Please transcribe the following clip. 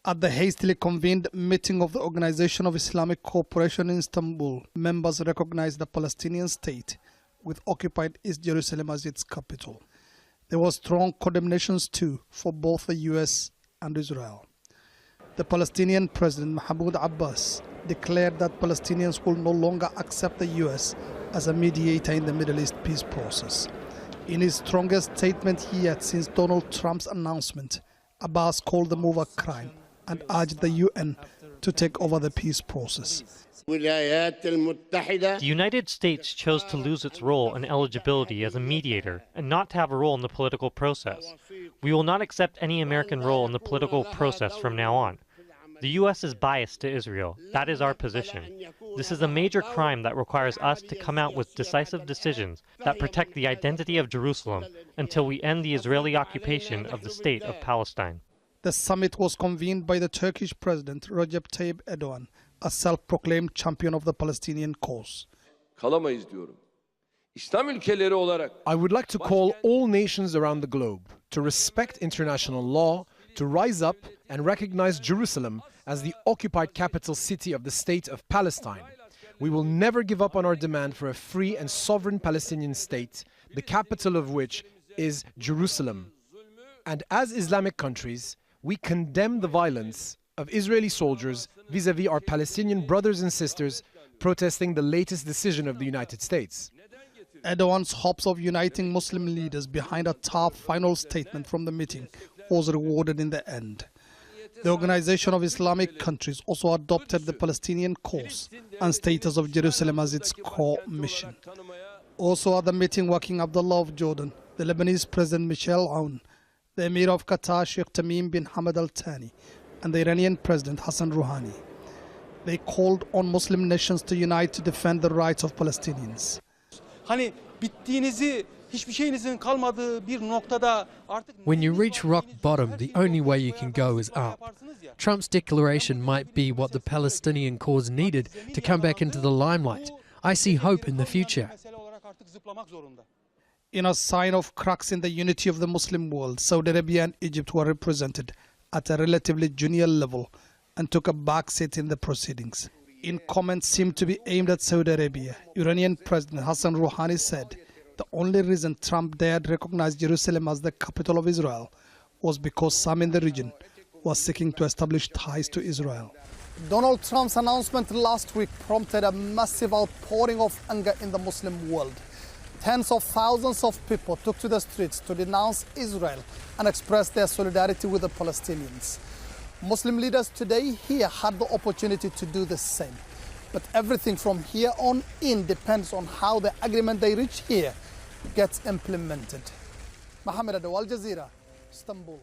At the hastily convened meeting of the Organization of Islamic Cooperation in Istanbul, members recognized the Palestinian state, with occupied East Jerusalem as its capital. There were strong condemnations too for both the US and Israel. The Palestinian President Mahmoud Abbas declared that Palestinians will no longer accept the US as a mediator in the Middle East peace process. In his strongest statement yet since Donald Trump's announcement, Abbas called the move a crime and urged the UN to take over the peace process. The United States chose to lose its role and eligibility as a mediator and not to have a role in the political process. We will not accept any American role in the political process from now on. The U.S. is biased to Israel. That is our position. This is a major crime that requires us to come out with decisive decisions that protect the identity of Jerusalem until we end the Israeli occupation of the state of Palestine. The summit was convened by the Turkish President Recep Tayyip Erdogan, a self-proclaimed champion of the Palestinian cause. I would like to call all nations around the globe to respect international law, to rise up and recognize Jerusalem as the occupied capital city of the state of Palestine. We will never give up on our demand for a free and sovereign Palestinian state, the capital of which is Jerusalem. And as Islamic countries, we condemn the violence of Israeli soldiers vis-à-vis our Palestinian brothers and sisters protesting the latest decision of the United States. Erdogan's hopes of uniting Muslim leaders behind a tough final statement from the meeting was rewarded in the end. The Organization of Islamic Countries also adopted the Palestinian cause and status of Jerusalem as its core mission. Also at the meeting were King Abdullah of Jordan, the Lebanese President Michel Aoun, the Emir of Qatar Sheikh Tamim bin Hamad Al Thani, and the Iranian President Hassan Rouhani. They called on Muslim nations to unite to defend the rights of Palestinians. When you reach rock bottom, the only way you can go is up. Trump's declaration might be what the Palestinian cause needed to come back into the limelight. I see hope in the future. In a sign of cracks in the unity of the Muslim world, Saudi Arabia and Egypt were represented at a relatively junior level and took a backseat in the proceedings. In comments seemed to be aimed at Saudi Arabia, Iranian President Hassan Rouhani said the only reason Trump dared recognize Jerusalem as the capital of Israel was because some in the region were seeking to establish ties to Israel. Donald Trump's announcement last week prompted a massive outpouring of anger in the Muslim world. Tens of thousands of people took to the streets to denounce Israel and express their solidarity with the Palestinians. Muslim leaders today here had the opportunity to do the same. But everything from here on in depends on how the agreement they reach here gets implemented. Mohammed Ado, Al Jazeera, Istanbul.